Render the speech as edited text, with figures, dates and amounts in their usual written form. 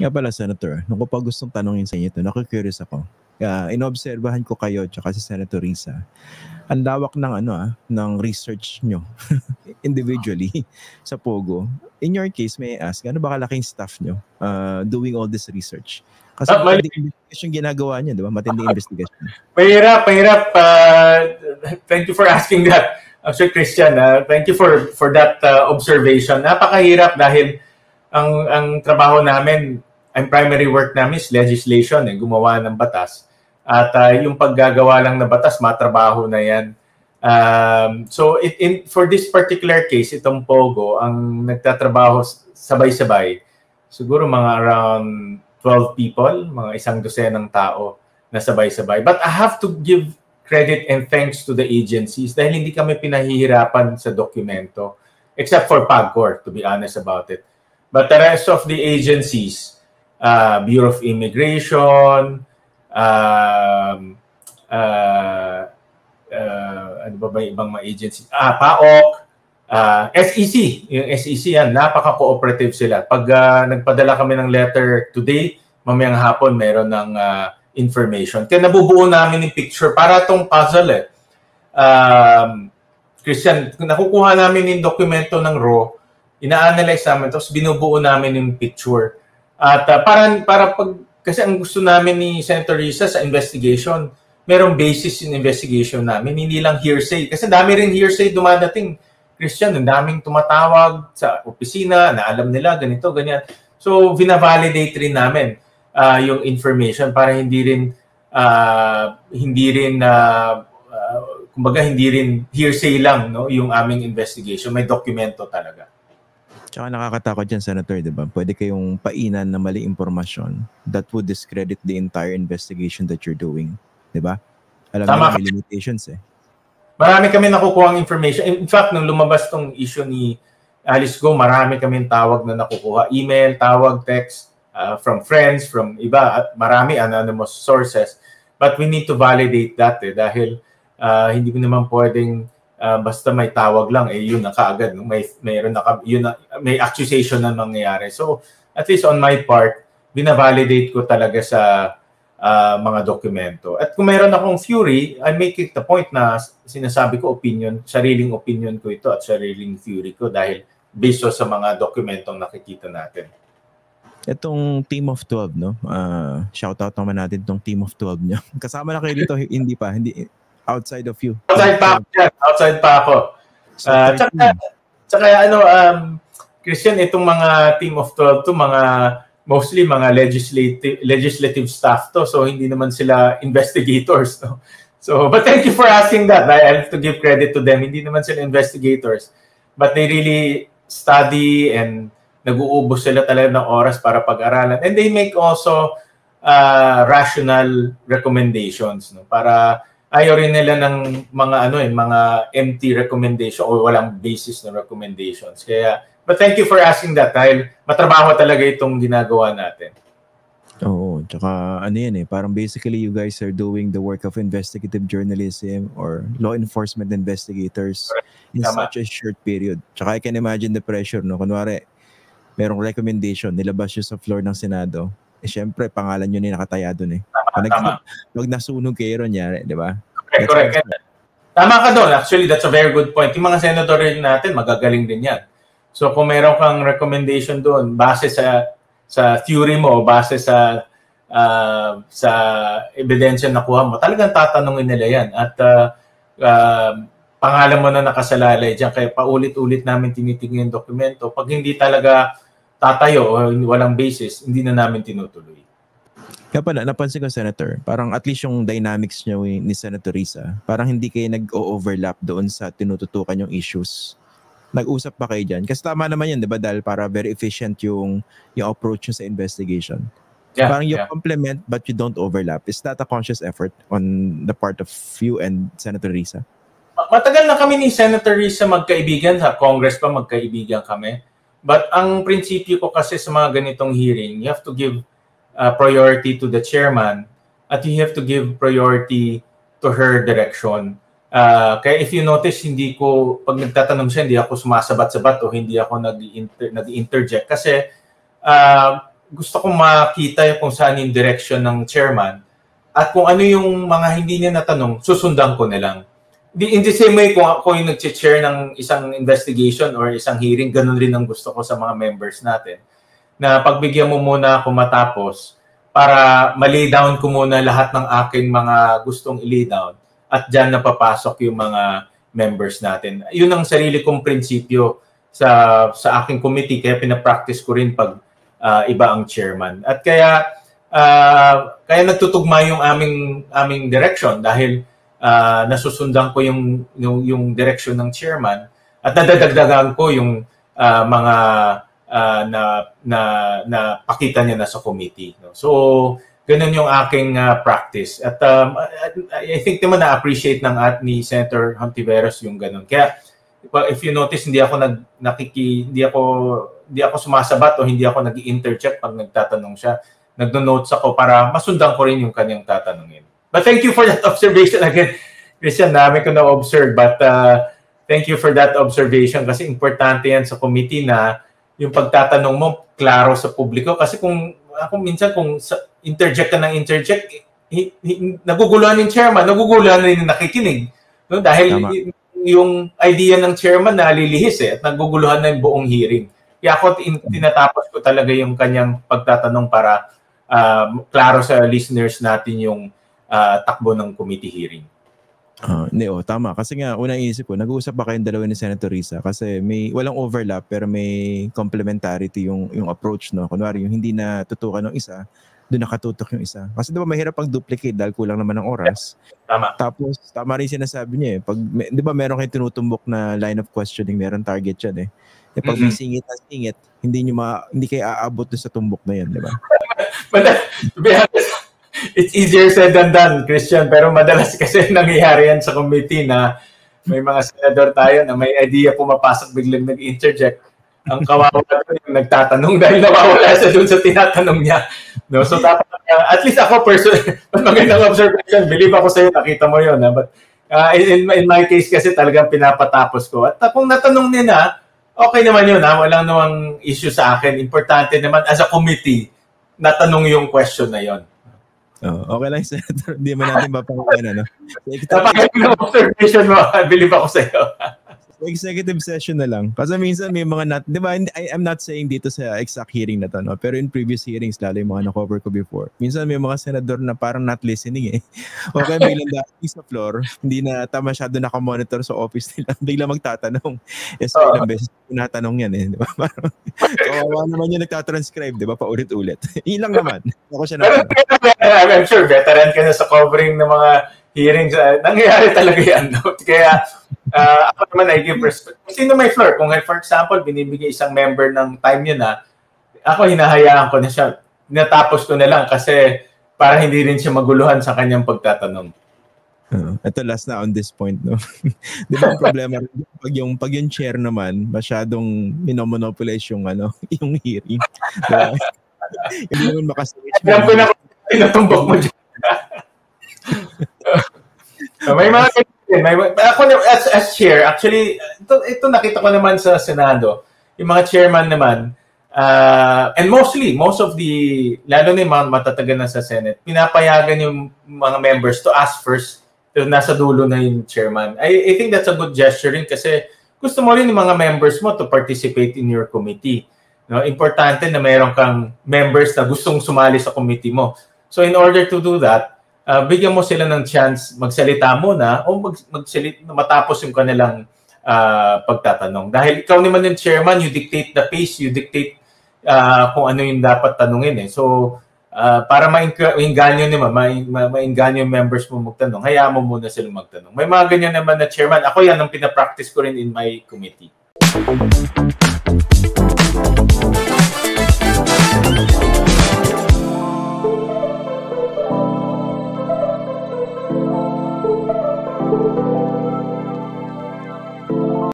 Nga pala, Senator, nung ko pa gustong tanongin sa inyo ito, naku-curious ako. Inobserbahan ko kayo tsaka si Senator Risa. Ang lawak ng ng research nyo individually sa Pogo. In your case, may I ask, ano ba kalaking staff nyo doing all this research? Kasi matinding investigation ginagawa niya, di ba? Matinding investigation. Mahirap. Thank you for asking that, Sir Christian. Thank you for that observation. Napakahirap dahil ang trabaho namin, ang primary work namin is legislation, gumawa ng batas. At yung paggagawa lang na batas, matrabaho na yan. So for this particular case, itong Pogo, ang nagtatrabaho sabay-sabay, siguro mga around 12 people, mga 12 tao na sabay-sabay. But I have to give credit and thanks to the agencies dahil hindi kami pinahihirapan sa dokumento, except for PAGCOR, to be honest about it. But the rest of the agencies, Bureau of Immigration, ano ba ibang mga agencies? PAOK, SEC. Yung SEC yan, napaka-cooperative sila. Pag nagpadala kami ng letter today, mamayang hapon meron ng information. Kaya nabubuo namin yung picture para tong puzzle Christian, nakukuha namin yung dokumento ng RAW, ina-analyze namin, tapos binubuo namin yung picture. At para kasi ang gusto namin ni Senator Risa sa investigation, merong basis in investigation namin, hindi lang hearsay. Kasi dami rin hearsay dumadating. Christian, ang daming tumatawag sa opisina na alam nila, ganito, ganyan. So, vina-validate rin namin yung information para hindi rin kumbaga hindi rin hearsay lang, no, yung aming investigation. May dokumento talaga. Tsaka nakakatakot dyan, Senator, di ba? Pwede kayong painan na mali impormasyon that would discredit the entire investigation that you're doing. Di ba? Alam mo, may limitations Marami kami nakukuha ang information. In fact, nung lumabas tong issue ni Alice Go, marami kami tawag na nakukuha. Email, tawag, text, from friends, from iba, at marami anonymous sources. But we need to validate that dahil hindi ko naman pwedeng basta may tawag lang, yun na kaagad. No? May accusation na nangyayari. So, at least on my part, binavalidate ko talaga sa mga dokumento. At kung meron akong theory, I make it the point na sinasabi ko sariling opinion ko ito at sariling theory ko dahil based sa mga dokumentong nakikita natin. Itong Team of 12, no? Shoutout naman natin itong Team of 12 niya. Kasama na kayo dito, hindi outside of you. Outside pa ako. Tsaka Christian, itong mga Team of 12 to, mostly mga legislative staff to, so hindi naman sila investigators. No? So, but thank you for asking that. I have to give credit to them. Hindi naman sila investigators, but they really study and nag-uubos sila talaga ng oras para pag-aralan. And they make also rational recommendations, no? Para ayaw rin nila ng mga empty recommendation o walang basis na recommendations. Kaya, but thank you for asking that dahil matrabaho talaga itong ginagawa natin. Oo, tsaka parang basically you guys are doing the work of investigative journalism or law enforcement investigators in such a short period. Tsaka I can imagine the pressure, no? Kunwari, merong recommendation, nilabas yun sa floor ng Senado. Siyempre, pangalan nyo na nakataya doon Huwag nasunog kayo ron, di ba? Correct. Tama ka doon. Actually, that's a very good point. Yung mga senador rin natin, magagaling din yan. So, kung meron kang recommendation doon, base sa theory mo, base sa ebidensya na kuha mo, talagang tatanungin nila yan. At pangalan mo na nakasalalay dyan. Kaya paulit-ulit namin tinitingnan yung dokumento. Pag hindi talaga tatayo o walang basis, hindi na namin tinutuloy. Kaya pala, napansin ko, Senator, parang at least yung dynamics niyo ni Senator Risa, parang hindi kayo nag-overlap doon sa tinututukan yung issues. Nag-usap pa kayo dyan? Kasi tama naman yan, di ba? Dahil para very efficient yung approach nyo sa investigation. Yeah, parang you complement but you don't overlap. Is that a conscious effort on the part of you and Senator Risa? Matagal na kami ni Senator Risa magkaibigan. Sa Congress pa magkaibigan kami. But ang prinsipyo ko kasi sa mga ganitong hearing, you have to give priority to the chairman at you have to give priority to her direction. Kaya if you notice, pag nagtatanong siya, hindi ako sumasabat-sabat o hindi ako nag-interject kasi gusto kong makita kung saan yung direction ng chairman at kung ano yung mga hindi niya natanong, susundan ko na lang. In the same way, kung ako yung nag-chair ng isang investigation or isang hearing, ganun rin ang gusto ko sa mga members natin. Na pagbigyan mo muna ako matapos para ma-lay down ko muna lahat ng aking mga gustong i-lay down at dyan napapasok yung mga members natin. Yun ang sarili kong prinsipyo sa aking committee, kaya pinapractice ko rin pag iba ang chairman. At kaya nagtutugma yung aming direction dahil nasusundan ko yung direction ng chairman at nadadagdagan ko yung mga na pakita niya na sa committee. No? So, ganun yung aking practice. At I think naman na-appreciate ni Senator Hontiveros yung ganun. Kaya, if you notice, hindi ako sumasabat o hindi ako nag-interject pag nagtatanong siya. Nagno-notes ako para masundan ko rin yung kanyang tatanungin. But thank you for that observation again. Christian, namin ko na-observe. But thank you for that observation kasi importante yan sa committee na yung pagtatanong mo klaro sa publiko. Kasi kung interject ka ng interject, naguguluhan yung chairman, naguguluhan rin yung nakikinig. No? Dahil yung idea ng chairman nalilihis at naguguluhan na yung buong hearing. Kaya ako tinatapos ko talaga yung kanyang pagtatanong para klaro sa listeners natin yung takbo ng committee hearing. Tama. Kasi nga, unang inisip ko, nag-uusap ba kayong dalawa ni Senator Risa? Kasi walang overlap pero may complementarity yung approach. No? Kunwari, yung hindi na tutukan ng isa, doon nakatutok yung isa. Kasi diba mahirap pang duplicate dahil kulang naman ng oras. Tama. Tapos, tama rin sinasabi niya eh. Di ba meron kayong tinutumbok na line of questioning, meron target yan eh. Pag may singit na singit, hindi kayo aabot sa tumbok na yan, di ba? But to be honest, it's easier said than done, Christian. Pero madalas kasi nangyayari yan sa committee na may mga senador tayo na may idea pumapasok biglang nag-interject. Ang kawawa yung nagtatanong dahil nawawala siya dun sa tinatanong niya. No? So dapat, at least ako personally, magandang observation, believe ako sa'yo, nakita mo yun. But in my case kasi talagang pinapatapos ko. At kung natanong niya na, okay naman yun. Walang namang issue sa akin. Importante naman as a committee, natanong yung question na yun. Okay lang, Senator. Hindi man natin mapangalan, ano? Napakaganda ng observation mo. Believe ako sa'yo. Executive session na lang. Kasi minsan may mga di ba, I'm not saying dito sa exact hearing na to, no? Pero in previous hearings, lalo yung mga na-cover ko before, minsan may mga senador na parang not listening eh. Okay, biglang dating sa floor, hindi na masyado nakamonitor sa office nila, biglang magtatanong. So ilang beses natanong yan eh. Di ba? Parang, kawawa naman yung nagtatranscribe, di ba? Paulit-ulit. Ilang naman. Ako siya naman. I'm sure, veteran ka na sa covering ng mga hearings. Nangyayari talaga yan. No? Kaya, ako naman I give respect. Sino may floor? Kung for example, binibigay isang member ng time niya na, ako hinahayaan ko na siya. Natapos ko na lang kasi para hindi rin siya maguluhan sa kanyang pagtatanong. Ito last na on this point, no? Di ba ang problema pag yung chair naman masyadong minomonopolize yung yung hearing. Diba? Hindi naman makaswitch. Alam ko na pinatumbok mo dyan. May mga ako as chair, actually, ito nakita ko naman sa Senado, yung mga chairman naman, and most of the, lalo na yung mga matatagal na sa Senate, pinapayagan yung mga members to ask first, nasa dulo na yung chairman. I think that's a good gesture rin kasi gusto mo rin yung mga members mo to participate in your committee. No? Importante na mayroon kang members na gustong sumali sa committee mo. So in order to do that, bigyan mo sila ng chance magsalita muna o matapos yung kanilang pagtatanong. Dahil ikaw naman yung chairman, you dictate the pace, you dictate kung ano yung dapat tanungin eh. So, para mainganyo yung members mo magtanong, hayaan mo muna silang magtanong. May mga ganyan naman na chairman. Ako yan ang pinapractice ko rin in my committee.